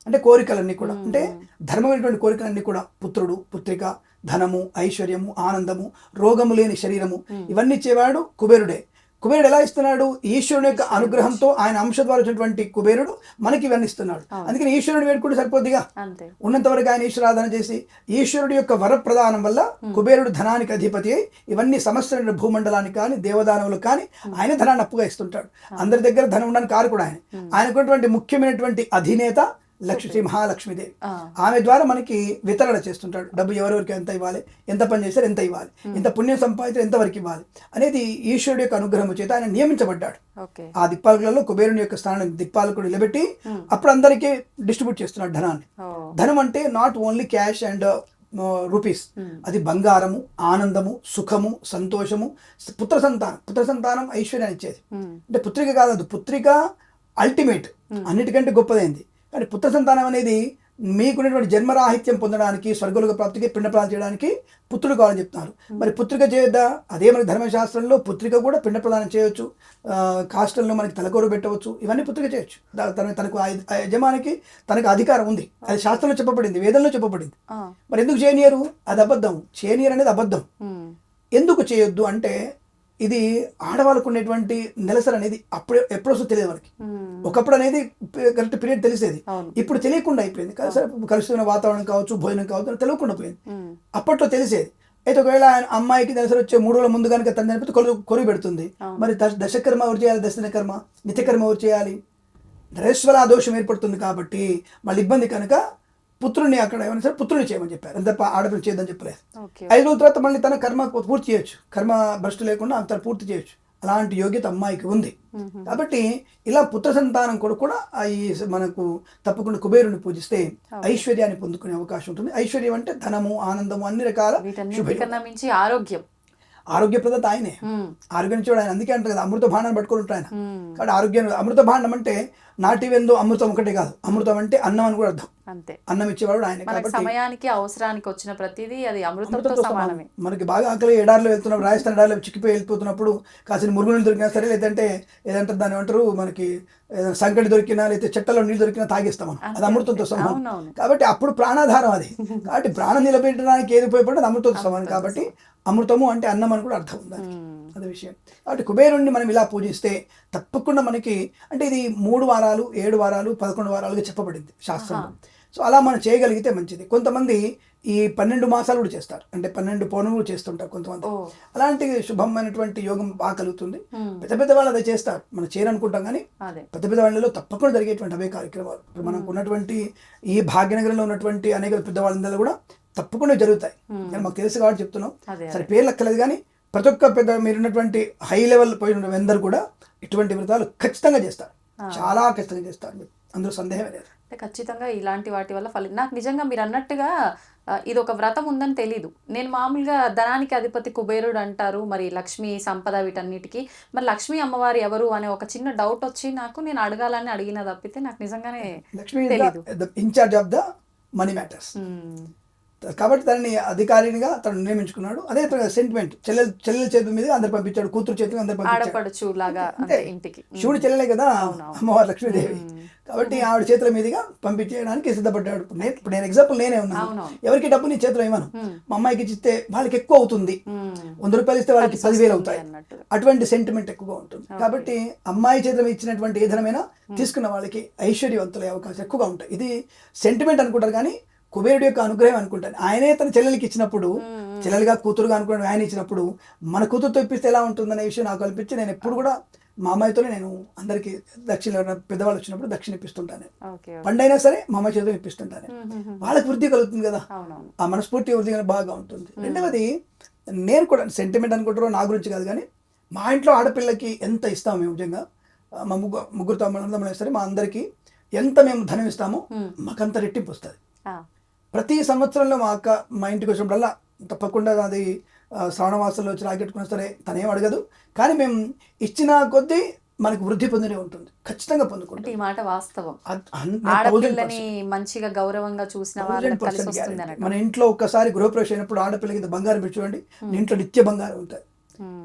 అంటే కోరికలన్నీ కూడా, అంటే ధర్మమైనటువంటి కోరికలన్నీ కూడా, పుత్రుడు పుత్రిక ధనము ఐశ్వర్యము ఆనందము రోగము లేని శరీరము ఇవన్నీ ఇచ్చేవాడు కుబేరుడే. కుబేరుడు ఎలా ఇస్తున్నాడు, ఈశ్వరుని యొక్క అనుగ్రహంతో ఆయన అంశ ద్వారా వచ్చినటువంటి కుబేరుడు మనకి ఇవన్నీ ఇస్తున్నాడు. అందుకని ఈశ్వరుడు వేడుకుంటే సరిపోద్దిగా, ఉన్నంత వరకు ఆయన ఈశ్వరాధన చేసి ఈశ్వరుడు యొక్క వరప్రదానం వల్ల కుబేరుడు ధనానికి అధిపతి అయి ఇవన్నీ సమస్త భూమండలానికి కానీ దేవదానవులకు కానీ ఆయన ధనాన్ని అప్పుగా ఇస్తుంటాడు. అందరి దగ్గర ధనం ఉండడానికి కారకుడు ఆయన. ఆయనకున్నటువంటి ముఖ్యమైనటువంటి అధినేత శ్రీ మహాలక్ష్మీదేవి. ఆమె ద్వారా మనకి వితరణ చేస్తుంటాడు. డబ్బు ఎవరెవరికి ఎంత ఇవ్వాలి, ఎంత పని చేశారు ఎంత ఇవ్వాలి, ఎంత పుణ్యం సంపాదించారు ఎంతవరకు ఇవ్వాలి అనేది ఈశ్వరుడు యొక్క అనుగ్రహం చేత ఆయన నియమించబడ్డాడు. ఆ దిక్పాలకులలో కుబేరుని యొక్క స్థానాన్ని దిక్పాలకుడు నిలబెట్టి అప్పుడు అందరికీ డిస్ట్రిబ్యూట్ చేస్తున్నాడు ధనాన్ని. ధనం అంటే not only cash and rupees, అది బంగారము ఆనందము సుఖము సంతోషము. పుత్ర సంతానం ఐశ్వర్యాన్ని ఇచ్చేది. అంటే పుత్రిక కాదు, పుత్రిక అల్టిమేట్, అన్నిటికంటే గొప్పదైంది. కానీ పుత్ర సంతానం అనేది మీకున్నటువంటి జన్మరాహిత్యం పొందడానికి స్వర్గలోక ప్రాప్తికి పిండప్రదానం చేయడానికి పుత్రుడు కావాలని చెప్తున్నారు. మరి పుత్రిక చేయొద్దా? అదే మనకి ధర్మశాస్త్రంలో పుత్రిక కూడా పిండప్రదానం చేయొచ్చు, కాస్టల్లో మనకి తలకూరు పెట్టవచ్చు, ఇవన్నీ పుత్రిక చేయొచ్చు. తనకు ఆ యజమానికి తనకు అధికారం ఉంది, అది శాస్త్రంలో చెప్పబడింది, వేదంలో చెప్పబడింది. మరి ఎందుకు చేయనియరు? అది అబద్ధం. చేయనియరు అనేది అబద్ధం. ఎందుకు చేయొద్దు అంటే ఇది ఆడవాళ్ళకు ఉండేటువంటి నెలసరి అనేది ఎప్పుడు వస్తుందో తెలియదు మనకి. ఒకప్పుడు అనేది కరెక్ట్ పీరియడ్ తెలిసేది, ఇప్పుడు తెలియకుండా అయిపోయింది. కలుస్తున్న వాతావరణం కావచ్చు, భోజనం కావచ్చు, తెలియకుండా పోయింది. అప్పట్లో తెలిసేది. అయితే ఒకవేళ అమ్మాయికి నెలసరి వచ్చే 3 రోజుల ముందు కనుక తను చనిపోతే కొరువు పెడుతుంది. మరి దశకర్మ ఎవరు చేయాలి? దశన కర్మ, నిత్యకర్మ ఎవరు చేయాలి? నరేశ్వర దోషం ఏర్పడుతుంది కాబట్టి మళ్ళీ ఇబ్బంది కనుక పుత్రుని అక్కడ ఏమైనా సరే పుత్రుని చేయమని చెప్పారు. అంత ఆడపిల్ల చేయొద్దని చెప్పలేదు. 5 రోజుల తర్వాత మళ్ళీ తన కర్మ పూర్తి చేయొచ్చు, కర్మ భ్రష్టు లేకుండా తను పూర్తి చేయొచ్చు. అలాంటి యోగ్యత అమ్మాయికి ఉంది. కాబట్టి ఇలా పుత్ర సంతానం కూడా ఈ మనకు తప్పకుండా కుబేరుని పూజిస్తే ఐశ్వర్యాన్ని పొందుకునే అవకాశం ఉంటుంది. ఐశ్వర్యం అంటే ధనము, ఆనందము, అన్ని రకాల మించి ఆరోగ్యం. ఆరోగ్యప్రదత ఆయనే. ఆరోగ్యం చూడ ఆయన అందుకే అంటారు కదా, అమృత భాండాన్ని పట్టుకుని ఉంటారు ఆయన. కాబట్టి ఆరోగ్యం, అమృత భాండం అంటే నాటివెందు అమృతం ఒకటే కాదు, అమృతం అంటే అన్నం అని కూడా అర్థం. అంతే, అన్నం ఇచ్చేవాడు ఆయన. కాబట్టి సమయానికి అవసరానికి వచ్చిన ప్రతిదీ అది అమృతంతో సమానమే. మనకి బాగా ఆకలి ఎడారిలో వెళ్తున్నప్పుడు, రాజస్థాన్ ఎడారిలో చిక్కిపోయి వెళ్ళిపోతున్నప్పుడు కాసిన మురుగునీళ్ళు దొరికినా సరే, లేదంటే ఏదంటారు దాన్ని ఏమంటారు, మనకి సంకటి దొరికినా లేకపోతే చెట్టలో నీళ్ళు దొరికినా తాగేస్తాం మనం, అది అమృతంతో సమానం. కాబట్టి అప్పుడు ప్రాణాధారం అది. కాబట్టి ప్రాణం నిలబెట్టడానికి ఏది ఉపయోగపడే అమృతంతో సమానం. కాబట్టి అమృతము అంటే అన్నం అని కూడా అర్థం ఉంది, అదే విషయం. కాబట్టి కుబేరుణ్ణి మనం ఇలా పూజిస్తే తప్పకుండా మనకి, అంటే ఇది 3 వారాలు, 7 వారాలు, 11 వారాలుగా చెప్పబడింది శాస్త్రంలో. సో అలా మనం చేయగలిగితే మంచిది. కొంతమంది ఈ 12 మాసాలు కూడా చేస్తారు, అంటే 12 పౌర్ణములు చేస్తుంటారు కొంతమంది. అలాంటి శుభమైనటువంటి యోగం బాగా కలుగుతుంది. పెద్ద పెద్ద వాళ్ళు అదే చేస్తారు, మనం చేయాలనుకుంటాం కానీ పెద్ద పెద్ద వాళ్ళలో తప్పకుండా జరిగేటువంటి అవే కార్యక్రమాలు. ఇప్పుడు మనకు ఉన్నటువంటి ఈ భాగ్యనగరంలో ఉన్నటువంటి అనేక పెద్దవాళ్ళందరూ కూడా తప్పకుండా జరుగుతాయి. మాకు తెలుసు కాబట్టి చెప్తున్నాం. సరే పేర్లు లెక్కలేదు కానీ ప్రతి ఒక్క పెద్ద మీరున్నటువంటి హై లెవెల్ పోయిన అందరూ కూడా ఇటువంటి వ్రతాలు ఖచ్చితంగా చేస్తారు, చాలా ఖచ్చితంగా చేస్తారు, అందులో సందేహమే లేదు. ఖచ్చితంగా ఇలాంటి వాటి వల్ల నాకు నిజంగా మీరు అన్నట్టుగా ఇది ఒక వ్రతం ఉందని తెలీదు. నేను మామూలుగా ధనానికి అధిపతి కుబేరుడు అంటారు, మరి లక్ష్మి సంపద వీటన్నిటికీ, మరి లక్ష్మీ అమ్మవారు ఎవరు అనే ఒక చిన్న డౌట్ వచ్చి నాకు, నేను అడగాలని అడిగిన తప్పితే నాకు నిజంగానే Lakshmi incharge of the money matters. కాబట్టి తనని అధికారినిగా తను నియమించుకున్నాడు. అదే సెంటిమెంట్, చెల్లెల చేతుల మీద అందరు పంపించాడు, కూతురు చేతులు అందరు పంపించాడు. శివుడు చెల్లెలే కదా అమ్మవారు లక్ష్మీదేవి, కాబట్టి ఆవిడ చేతుల మీదుగా పంపించేయడానికి సిద్ధపడ్డాడు. ఇప్పుడు నేను ఎగ్జాంపుల్ నేనే ఉన్నాను, ఎవరికి డబ్బు నీ చేతిలో ఇవ్వను, మా అమ్మాయికి ఇస్తే వాళ్ళకి ఎక్కువ అవుతుంది, 100 రూపాయలు ఇస్తే వాళ్ళకి 10,000 అవుతాయి, అటువంటి సెంటిమెంట్ ఎక్కువగా ఉంటుంది. కాబట్టి అమ్మాయి చేతిలో ఇచ్చినటువంటి ఏ ధనమైనా తీసుకున్న వాళ్ళకి ఐశ్వర్యవంతులయ్యే అవకాశం ఎక్కువగా ఉంటాయి. ఇది సెంటిమెంట్ అనుకుంటారు కానీ కుబేరుడు యొక్క అనుగ్రహం అనుకుంటాను. ఆయనే తన చెల్లెలకి ఇచ్చినప్పుడు, చెల్లెలుగా కూతురుగా అనుకున్నాడు, ఆయన ఇచ్చినప్పుడు మన కూతురుతో ఇప్పిస్తే ఎలా ఉంటుందనే విషయం నాకు కల్పించి నేను ఎప్పుడు కూడా మా అమ్మాయితోనే నేను అందరికి దక్షిణ, పెద్దవాళ్ళు వచ్చినప్పుడు దక్షిణ ఇప్పిస్తుంటాను. పండైనా సరే మా అమ్మాయి చేతితో ఇప్పిస్తుంటాను, వాళ్ళకి వృద్ధి కలుగుతుంది కదా, ఆ మనస్ఫూర్తి వృద్ధి బాగా ఉంటుంది. రెండవది నేను కూడా సెంటిమెంట్ అనుకుంటారో నా గురించి కాదు కానీ మా ఇంట్లో ఆడపిల్లకి ఎంత ఇస్తాము మేము, నిజంగా మా ముగ్గురు తమ్ముళ్ళు సరే మా అందరికీ ఎంత మేము ధనం ఇస్తామో మాకంత రెట్టింపు వస్తుంది. ప్రతి సంవత్సరంలో మా ఇంటికి వచ్చినప్పుడల్లా తప్పకుండా అది శ్రావణమాసంలో వచ్చి రాకెట్టుకున్నా సరే తనేం అడగదు, కానీ మేము ఇచ్చిన కొద్దీ మనకు వృద్ధి పొందినే ఉంటుంది, ఖచ్చితంగా పొందుకుంటాం. ఈ మాట వాస్తవం. ఆడపిల్లని మంచిగా గౌరవంగా చూసిన మన ఇంట్లో ఒక్కసారి గృహప్రవేశం అయినప్పుడు ఆడపిల్లకి బంగారం పెట్టి చూడండి, ఇంట్లో నిత్య బంగారం ఉంటుంది.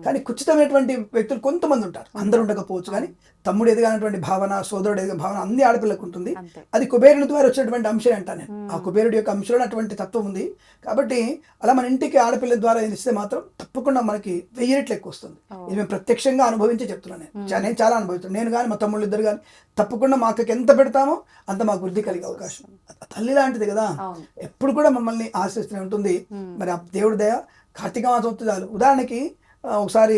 కానీ కుచితమైనటువంటి వ్యక్తులు కొంతమంది ఉంటారు, అందరూ ఉండకపోవచ్చు, కానీ తమ్ముడు ఎదగానటువంటి భావన, సోదరుడు ఎదిగే భావన అన్ని ఆడపిల్లకు ఉంటుంది. అది కుబేరుని ద్వారా వచ్చినటువంటి అంశం అంటాను నేను. ఆ కుబేరుడి యొక్క అంశంలో అటువంటి తత్వం ఉంది. కాబట్టి అలా మన ఇంటికి ఆడపిల్ల ద్వారా ఇస్తే మాత్రం తప్పకుండా మనకి 1000 రెట్లు ఎక్కువ వస్తుంది. ఇది మేము ప్రత్యక్షంగా అనుభవించి చెప్తున్నాను. నేను చాలా అనుభవిస్తాను, నేను కానీ మా తమ్ముళ్ళు ఇద్దరు కానీ తప్పకుండా మా అక్కకి ఎంత పెడతామో అంత మాకు వృద్ధి కలిగే అవకాశం. తల్లి లాంటిది కదా, ఎప్పుడు కూడా మమ్మల్ని ఆశ్రయిస్తూనే ఉంటుంది. మరి ఆ దేవుడి దయ కార్తీక మాసం వస్తుంది చాలు. ఉదాహరణకి ఒకసారి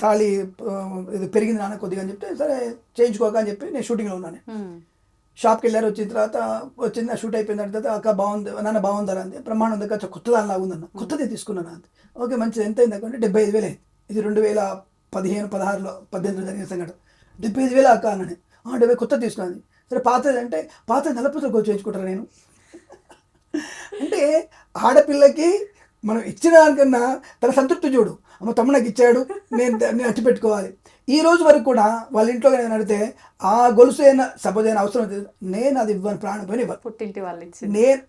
తాళి ఇది పెరిగింది నాన్న కొద్దిగా అని చెప్తే సరే చేయించుకోక అని చెప్పి నేను షూటింగ్లో ఉన్నాను. షాప్కి వెళ్ళారు, వచ్చిన తర్వాత వచ్చింది, షూట్ అయిపోయిన తర్వాత అక్క బాగుంది నాన్న, బాగుందరా అంతే, ప్రమాణం దగ్గర కొత్త దానిలాగా ఉందన్న, కొత్తది తీసుకున్నాను అంతే. ఓకే మంచిది, ఎంత అయింది అంటే 75,000 అయింది. ఇది 2015, 16, 18 జరిగిన సంఘటన. 75,000 అక్క అన్నాను. 70 కొత్త తీసుకున్నాను. సరే పాతది అంటే పాత నలపతులకు చేయించుకుంటారా నేను అంటే ఆడపిల్లకి మనం ఇచ్చిన దానికన్నా తన సంతృప్తి చూడు. అమ్మ తమ్ముడు నాకు ఇచ్చాడు, నేను అట్టి పెట్టుకోవాలి. ఈ రోజు వరకు కూడా వాళ్ళ ఇంట్లో నేను అడిగితే ఆ గొలుసు అయినా సపోజ్ అయినా అవసరం అయితే నేను అది ఇవ్వను, ప్రాణం పోయిన ఇవ్వను. పుట్టింటి వాళ్ళు ఇచ్చి నేను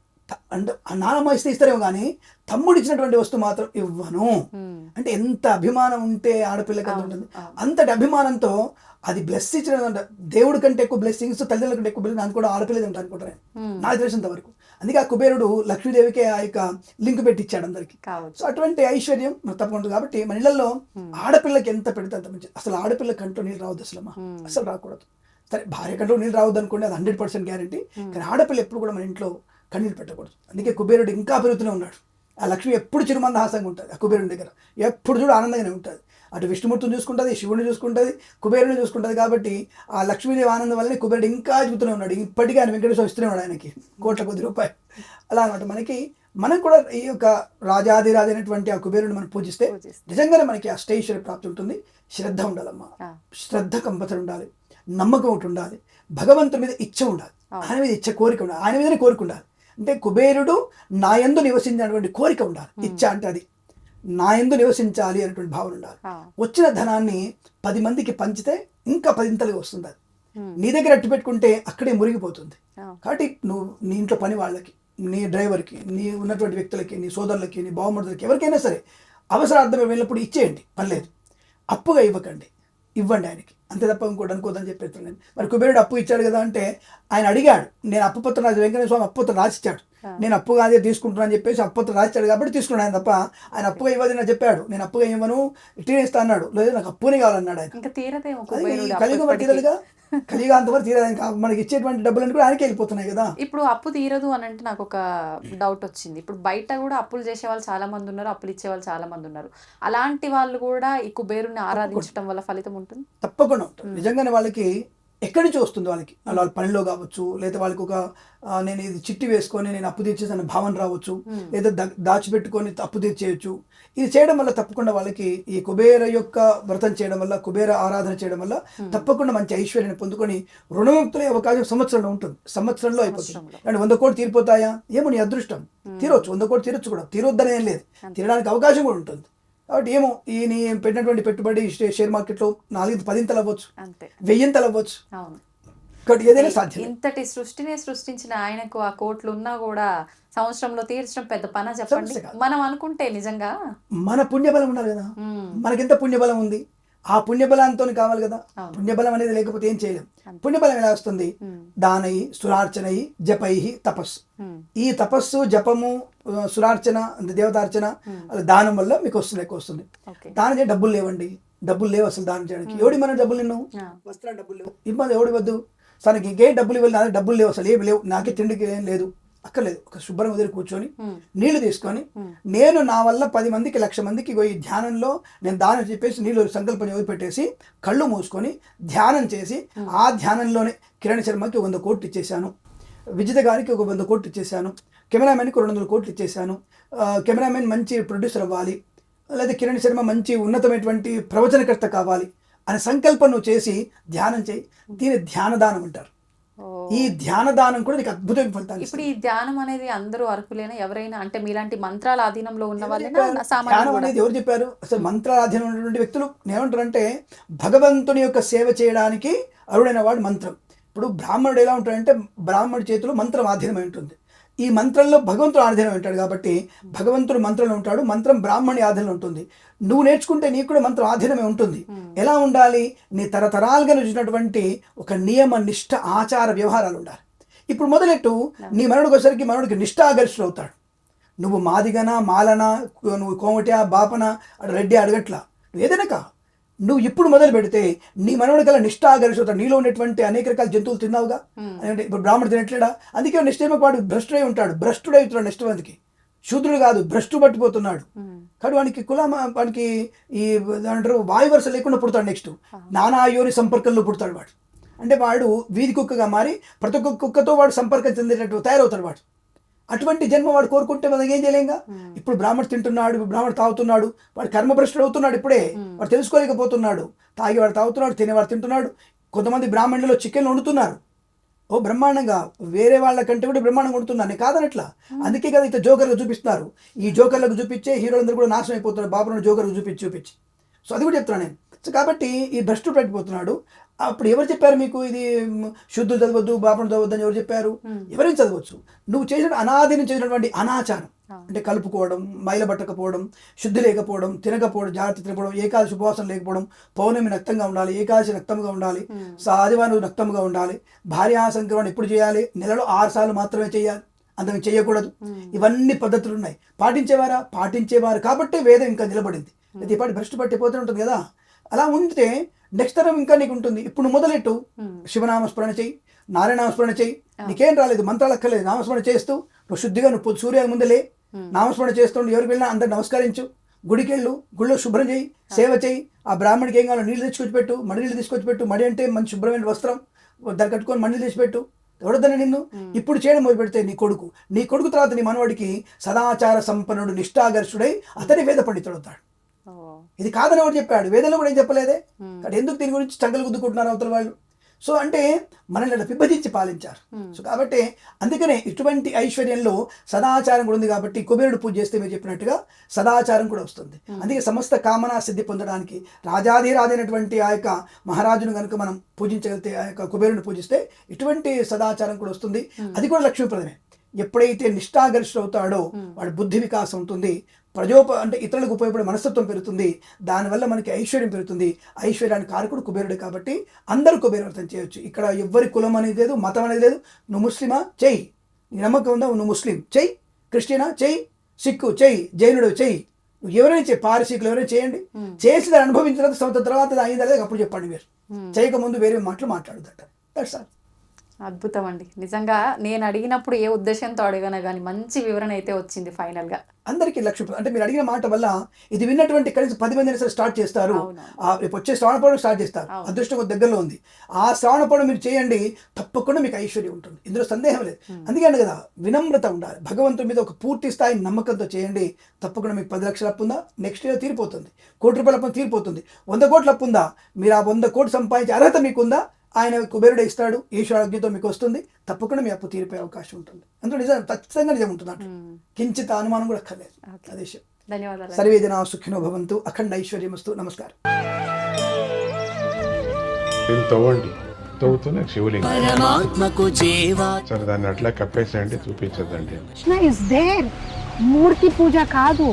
అంటే నాన్నమ్మ ఇస్తే ఇస్తారేమో కానీ తమ్ముడు ఇచ్చినటువంటి వస్తువు మాత్రం ఇవ్వను. అంటే ఎంత అభిమానం ఉంటే ఆడపిల్లకి అంత ఉంటుంది. అంతటి అభిమానంతో అది బ్లెస్ ఇచ్చిన దేవుడి కంటే ఎక్కువ బ్లెస్సింగ్స్, తల్లిదండ్రుల కంటే ఎక్కువ బ్లెస్సింగ్ అనుకోవడం ఆడపిల్లది ఉంటాను అనుకుంటాను నాకు తెలిసినంత వరకు. అందుకే ఆ కుబేరుడు లక్ష్మీదేవికి ఆ యొక్క లింక్ పెట్టి ఇచ్చాడు అందరికి. సో అటువంటి ఐశ్వర్యం మనకు తప్పకుండా. కాబట్టి మన ఇళ్లలో ఆడపిల్లకి ఎంత పెడితే అంత మంచిది. అసలు ఆడపిల్ల కంట్లో నీళ్ళు రావద్దు అసలు అసలు రాకూడదు. సరే భార్య కంట్లో నీళ్ళు రావద్దు అనుకోండి, అది 100% గ్యారంటీ. కానీ ఆడపిల్ల ఎప్పుడు కూడా మన ఇంట్లో కన్నీళ్ళు పెట్టకూడదు. అందుకే కుబేరుడు ఇంకా పెరుగుతూనే ఉన్నాడు. ఆ లక్ష్మి ఎప్పుడు చిరుమందహాసంగా ఉంటుంది ఆ కుబేరుని దగ్గర, ఎప్పుడు చూడు ఆనందంగానే ఉంటుంది. అటు విష్ణుమూర్తిని చూసుకుంటుంది, శివుడిని చూసుకుంటుంది, కుబేరుని చూసుకుంటుంది. కాబట్టి ఆ లక్ష్మీదేవి ఆనందం వల్లనే కుబేరుడు ఇంకా ఎదుగుతూనే ఉన్నాడు. ఇప్పటికీ ఆయన వెంకటేశ్వర ఇస్తూనే ఉన్నాడు ఆయనకి కోట్ల కొద్ది రూపాయలు. అలా అనమాట. మనం కూడా ఈ యొక్క రాజాదిరాజు అయినటువంటి ఆ కుబేరుని మనం పూజిస్తే నిజంగానే మనకి అష్టైశ్వర్య ప్రాప్తి ఉంటుంది. శ్రద్ధ ఉండాలమ్మా, శ్రద్ధ కంపల్సరీ ఉండాలి, నమ్మకం ఒకటి ఉండాలి, భగవంతుడి మీద ఇచ్చ ఉండాలి, ఆయన మీద ఇచ్చ కోరిక ఉండాలి, ఆయన మీదనే కోరిక ఉండాలి. అంటే కుబేరుడు నా యందు నివసించినటువంటి కోరిక ఉండాలి. ఇచ్చ అంటే అది నా యందు నివసించాలి అనేటువంటి భావన ఉండాలి. వచ్చిన ధనాన్ని 10 మందికి పంచితే ఇంకా 10 వస్తుంది. అది నీ దగ్గర అట్టు పెట్టుకుంటే అక్కడే మురిగిపోతుంది. కాబట్టి నువ్వు నీ ఇంట్లో పని వాళ్ళకి, నీ డ్రైవర్కి, నీ ఉన్నటువంటి వ్యక్తులకి, నీ సోదరులకి, నీ బావమరుదులకి, ఎవరికైనా సరే అవసరార్థమే వెళ్ళినప్పుడు ఇచ్చేయండి, పర్లేదు. అప్పుగా ఇవ్వకండి, ఇవ్వండి ఆయనకి, అంతే తప్ప ఇంకోటి అనుకోదని చెప్పేస్తాను నేను. మరి కుబేరుడు అప్పు ఇచ్చాడు కదా అంటే ఆయన అడిగాడు, నేను అప్పు పత్రం రాసి వెంకటేశ్వర స్వామి అప్పు పత్రం రాసిచ్చాడు, నేను అప్పుగా అదే తీసుకుంటున్నాను అని చెప్పేసి అప్పు పత్రం రాసిచ్చాడు కాబట్టి తీసుకున్నాను. ఆయన తప్ప ఆయన అప్పుగా ఇవ్వదు నాకు చెప్పాడు, నేను అప్పుగా ఇవ్వను ఇస్తా అన్నాడు. లేదు నాకు అప్పునే కావాలన్నాడు ఆయన. కలియుగం తీరదుగా, కలియుగా అంతవరకు తీరదు. మనకి ఇచ్చేటువంటి డబ్బులు కూడా ఆయనకే వెళ్ళిపోతున్నాయి కదా. ఇప్పుడు అప్పు తీరదు అని అంటే నాకు ఒక డౌట్ వచ్చింది. ఇప్పుడు బయట కూడా అప్పులు చేసే వాళ్ళు చాలా మంది ఉన్నారు, అప్పులు ఇచ్చే వాళ్ళు చాలా మంది ఉన్నారు. అలాంటి వాళ్ళు కూడా ఈ కుబేరుని ఆరాధించడం వల్ల ఫలితం ఉంటుంది? తప్పకుండా ఉంటుంది. నిజంగానే వాళ్ళకి ఎక్కడి నుంచి వస్తుంది, వాళ్ళకి వాళ్ళ పనిలో కావచ్చు, లేదా వాళ్ళకి ఒక నేను ఇది చిట్టి వేసుకొని నేను అప్పు తీర్చేసిన భావన రావచ్చు, లేదా దాచిపెట్టుకొని అప్పు తీర్చేయచ్చు. ఇది చేయడం వల్ల తప్పకుండా వాళ్ళకి ఈ కుబేర యొక్క వ్రతం చేయడం వల్ల, కుబేర ఆరాధన చేయడం వల్ల తప్పకుండా మంచి ఐశ్వర్యాన్ని పొందుకొని రుణముక్తులే అవకాశం సంవత్సరంలో ఉంటుంది. సంవత్సరంలో అయిపోతుంది. అంటే 100 కోట్లు తీరిపోతాయా ఏమో, నీ అదృష్టం. తీరవచ్చు, 100 కోట్లు తీరొచ్చు కూడా, తీరొద్దని ఏం లేదు, తీరడానికి అవకాశం కూడా ఉంటుంది. కాబట్టి ఏమో ఈ నీ పెట్టినటువంటి పెట్టుబడి షేర్ మార్కెట్లో 4-10 అవ్వచ్చు, 1000 అవ్వచ్చు. కాబట్టి ఏదైనా సాధ్యం. ఇంతటి సృష్టిని సృష్టించిన ఆయనకు ఆ కోట్లు ఉన్నా కూడా సంవత్సరంలో తీర్చడం పెద్ద పని చెప్పండి. మనం అనుకుంటే నిజంగా మన పుణ్యబలం ఉండాలి కదా. మనకెంత పుణ్యబలం ఉంది, ఆ పుణ్యబలంతో కావాలి కదా. పుణ్యబలం అనేది లేకపోతే ఏం చేయలేం. పుణ్యబలం ఎలా వస్తుంది? దానై సురార్చనై జపై తపస్సు. ఈ తపస్సు, జపము, సురార్చన, దేవతార్చన, దానం వల్ల మీకు వస్తుంది, ఎక్కువ వస్తుంది. దానం చేయ డబ్బులు లేవండి, డబ్బులు లేవు అసలు దానం చేయడానికి. ఎవడి మన డబ్బులు నిన్ను వస్త్రాలు డబ్బులు లేవు, ఇబ్బంది ఎవడి వద్దు, తనకి ఇంకేం డబ్బులు ఇవ్వాలి, నాకు డబ్బులు లేవు, అసలు ఏమి లేవు, నాకే తిండికి ఏం లేదు, అక్కర్లేదు. ఒక శుభ్రంగా వదిలి కూర్చొని నీళ్లు తీసుకొని నేను నా వల్ల 10 మందికి 1,00,000 మందికి ఈ ధ్యానంలో నేను దానం చెప్పేసి నీళ్ళు సంకల్పం వదిలిపెట్టేసి కళ్ళు మూసుకొని ధ్యానం చేసి ఆ ధ్యానంలోనే కిరణ్ శర్మకి 100 కోట్లు ఇచ్చేసాను, విజిత గారికి ఒక 100 కోట్లు ఇచ్చేసాను, కెమెరామెన్కి 200 కోట్లు ఇచ్చేసాను, కెమెరామెన్ మంచి ప్రొడ్యూసర్ అవ్వాలి, లేదా కిరణ్ శర్మ మంచి ఉన్నతమైనటువంటి ప్రవచనకర్త కావాలి అనే సంకల్పం నువ్వు చేసి ధ్యానం చేయి. దీని ధ్యానదానం అంటారు. ఈ ధ్యానదానం కూడా నీకు అద్భుతమైన ఫలితాలు. ఇప్పుడు ఈ ధ్యానం అనేది అందరూ అర్హులైనా, ఎవరైనా అంటే మీలాంటి మంత్రాల అధీనంలో ఉన్న వాళ్ళైనా? ధ్యానం అనేది ఎవరు చెప్పారు? అసలు మంత్రాల అధీనం ఉన్నటువంటి వ్యక్తులు ఏమంటారంటే భగవంతుని యొక్క సేవ చేయడానికి అర్హుడైన వాడు మంత్రం. ఇప్పుడు బ్రాహ్మణుడు ఎలా ఉంటాడంటే బ్రాహ్మణుడి చేతిలో మంత్రం ఆధీనమై ఉంటుంది. ఈ మంత్రంలో భగవంతుడు ఆధీనం ఉంటాడు కాబట్టి భగవంతుడు మంత్రంలో ఉంటాడు, మంత్రం బ్రాహ్మణి ఆధీనంలో ఉంటుంది. నువ్వు నేర్చుకుంటే నీకు కూడా మంత్రం ఆధీనమే ఉంటుంది. ఎలా ఉండాలి? నీ తరతరాలుగా చూసినటువంటి ఒక నియమ నిష్ఠ ఆచార వ్యవహారాలు ఉండాలి. ఇప్పుడు మొదలెట్టు, నీ మనవుడికి వచ్చరికి మనవుడికి నిష్ఠాగరిష్ఠుడు అవుతాడు. నువ్వు మాదిగనా, మాలనా, నువ్వు కోమట, బాపన, రెడ్డి అడగట్లా, ఏదైనా కా, నువ్వు ఇప్పుడు మొదలు పెడితే నీ మనవుడి కల్లా నిష్ఠాగరిష్ఠుడు. నీలో ఉన్నటువంటి అనేక రకాల జంతువులు తిన్నావుగా, అంటే ఇప్పుడు బ్రాహ్మణుడు తినట్లేడా? అందుకే నిష్ఠేమ వాడు భ్రష్టుడై ఉంటాడు, భ్రష్టుడై అవుతున్నాడు. నెక్స్ట్ మందికి శూద్రుడు కాదు, భ్రష్టు పట్టిపోతున్నాడు. కాబట్టి వానికి వానికి ఈ అంటారు వాయు వరుస లేకుండా పుడతాడు. నెక్స్ట్ నానాయోని సంపర్కంలో పుడతాడు వాడు. అంటే వాడు వీధి కుక్కగా మారి ప్రతి ఒక్క కుక్కతో వాడు సంపర్కం చెందేటట్టు తయారవుతాడు వాడు. అటువంటి జన్మ వాడు కోరుకుంటే మనం ఏం చేయలేంగా. ఇప్పుడు బ్రాహ్మణుడు తింటున్నాడు, బ్రాహ్మణుడు తాగుతున్నాడు, వాడు కర్మభ్రష్టుడు అవుతున్నాడు. ఇప్పుడే వాడు తెలుసుకోలేకపోతున్నాడు. తాగేవాడు తాగుతున్నాడు, తినేవాడు తింటున్నాడు. కొంతమంది బ్రాహ్మణులలో చికెన్ వండుతున్నారు, ఓ బ్రహ్మాండంగా వేరే వాళ్ళ కంటే కూడా బ్రహ్మాండంగా ఉంటున్నాను కాదనట్లా. అందుకే కదా ఇట్లా జోకర్లు చూపిస్తున్నారు. ఈ జోకర్లకు చూపించే హీరోలందరూ కూడా నాశనం అయిపోతున్నారు, బాబును జోకర్లు చూపించి. సో అది కూడా చెప్తున్నాను నేను. సో కాబట్టి ఈ భ్రష్టు పట్టిపోతున్నాడు. అప్పుడు ఎవరు చెప్పారు మీకు ఇది శుద్ధులు చదవద్దు, బాపను చదవద్దు అని ఎవరు చెప్పారు? ఎవరైనా చదవచ్చు. నువ్వు చేసిన అనాది నుంచి చేసినటువంటి అనాచారం అంటే కలుపుకోవడం, మైల పట్టకపోవడం, శుద్ధి లేకపోవడం, తినకపోవడం, జాగ్రత్త తినకపోవడం, ఏకాదశి ఉపవాసం లేకపోవడం, పౌర్ణమి నక్తంగా ఉండాలి, ఏకాదశి నక్తంగా ఉండాలి, ఆదివారం నక్తంగా ఉండాలి, భార్యా సంక్రమణ ఎప్పుడు చేయాలి, నెలలో 6 సార్లు మాత్రమే చేయాలి, అంతకు చేయకూడదు. ఇవన్నీ పద్ధతులు ఉన్నాయి. పాటించేవారు కాబట్టి వేదం ఇంకా నిలబడింది. అయితే ఇప్పటి భ్రష్టు పట్టిపోతూ ఉంటుంది కదా. అలా ఉంటే నెక్స్ట్ తరం ఇంకా నీకు ఉంటుంది. ఇప్పుడు మొదలెట్టు, శివనామస్మరణ చెయ్యి, నారాయణనామస్మరణ చెయ్యి, నీకేం రాలేదు, మంత్రాలు అక్కర్లేదు, నామస్మరణ చేస్తూ నువ్వు శుద్ధిగా నువ్వు సూర్య ముందలే నామస్మరణ చేస్తుండు, ఎవరికి వెళ్ళినా అందరు నమస్కరించు, గుడికెళ్ళు, గుళ్ళో శుభ్రం చేయి, సేవ చేయి, ఆ బ్రాహ్మణికి ఏం కావాలో నీళ్ళు తెచ్చుకొచ్చి పెట్టు, మడి నీళ్ళు తీసుకొచ్చి పెట్టు, మడి అంటే మంచి శుభ్రమైన వస్త్రం దాన్ని కట్టుకొని మడి తెచ్చిపెట్టు. ఎవడొద్దని నిన్ను ఇప్పుడు చేయడం మొదలు పెడితే నీ కొడుకు తర్వాత నీ మనవాడికి సదాచార సంపన్నుడు నిష్ఠాగర్షుడై అతని వేద పండితుడు అవుతాడు. ఇది కాదని ఎవరు చెప్పాడు? వేదంలో కూడా ఏం చెప్పలేదే. కాబట్టి ఎందుకు దీని గురించి చంగలు గుద్దుకుంటున్నారు అవతల వాళ్ళు? సో అంటే మనల్ని విభజించి పాలించారు. సో కాబట్టి అందుకనే ఇటువంటి ఐశ్వర్యంలో సదాచారం కూడా ఉంది. కాబట్టి కుబేరుడు పూజ చేస్తే మీరు చెప్పినట్టుగా సదాచారం కూడా వస్తుంది. అందుకే సమస్త కామనా సిద్ధి పొందడానికి రాజాధిరాజైనటువంటి ఆ యొక్క మహారాజును కనుక మనం పూజించగలిగితే, ఆ యొక్క కుబేరుని పూజిస్తే ఇటువంటి సదాచారం కూడా వస్తుంది. అది కూడా లక్ష్మీప్రదమే. ఎప్పుడైతే నిష్ఠాగరిష్ఠుడు అవుతాడో వాడి బుద్ధి వికాసం ఉంటుంది, అంటే ఇతరులకు ఉపయోగపడే మనస్తత్వం పెరుగుతుంది, దానివల్ల మనకి ఐశ్వర్యం పెరుగుతుంది. ఐశ్వర్యానికి కారకుడు కుబేరుడే. కాబట్టి అందరూ కుబేర వ్రతం చేయొచ్చు. ఇక్కడ ఎవ్వరి కులం అనేది లేదు, మతం అనేది లేదు. నువ్వు ముస్లిమా చెయ్యి, నీ నమ్మకం ఉందా, నువ్వు ముస్లిం చెయ్యి, క్రిస్టియనా చెయ్యి, సిక్కు చెయ్యి, జైనుడు చెయ్యి, నువ్వు ఎవరైనా చెయ్యి, పారసీకులు ఎవరైనా చేయండి. చేసి దాన్ని అనుభవించిన సంవత్సరం తర్వాత అయిందా లేదా అప్పుడు చెప్పండి. మీరు చేయకముందు వేరే మాటలు మాట్లాడదట. That's all. అద్భుతం అండి. నిజంగా నేను అడిగినప్పుడు ఏ ఉద్దేశంతో అడిగాను కానీ మంచి వివరణ అయితే వచ్చింది ఫైనల్గా. అందరికీ లక్ష్యం అంటే మీరు అడిగిన మాట వల్ల ఇది విన్నటువంటి కనీసం 10 మంది సరే స్టార్ట్ చేస్తారు. రేపు వచ్చే శ్రావణ పౌర్ణమి స్టార్ట్ చేస్తారు. అదృష్టం కొద్ది దగ్గరలో ఉంది. ఆ శ్రావణ పౌర్ణమి మీరు చేయండి, తప్పకుండా మీకు ఐశ్వర్యం ఉంటుంది, ఇందులో సందేహం లేదు. అందుకే కదా వినమ్రత ఉండాలి. భగవంతుడి మీద ఒక పూర్తి స్థాయి నమ్మకంతో చేయండి, తప్పకుండా మీకు 10 లక్షల అప్పు ఉందా నెక్స్ట్ ఇయర్ తీరిపోతుంది, 1 కోటి రూపాయల అప్పు తీరిపోతుంది, 100 కోట్ల అప్పు ఉందా మీరు ఆ 100 కోట్లు సంపాదించే అర్హత మీకుందా, ఆయన కుబేరుడే ఇస్తాడు, ఈశ్వరాజ్ఞతో మీకు వస్తుంది, తప్పకుండా మీ అప్పు తీరిపోయే అవకాశం ఉంటుంది. అందులో నిజం ఖచ్చితంగా నిజం ఉంటుంది అంటే కించిత అనుమానం కూడా అక్కర్లేదు. అదే ధన్యవాదాలు. సర్వే జనా సుఖినో భవంతు, అఖండ ఐశ్వర్యమస్తు. నమస్కారం. తవ్వుతూనే శివలింగం సరే దాన్ని అట్లా కప్పేసేయండి, చూపించదండి. Krishna is there. మూర్తి పూజ కాదు,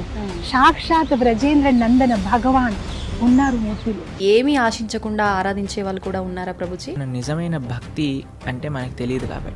సాక్షాత్ బ్రజేంద్ర నందన భగవాన్ ఉన్నారు మూర్తిలో. ఏమీ ఆశించకుండా ఆరాధించే వాళ్ళు కూడా ఉన్నారా ప్రభుజీ? నిజమైన భక్తి అంటే మనకు తెలియదు కాబట్టి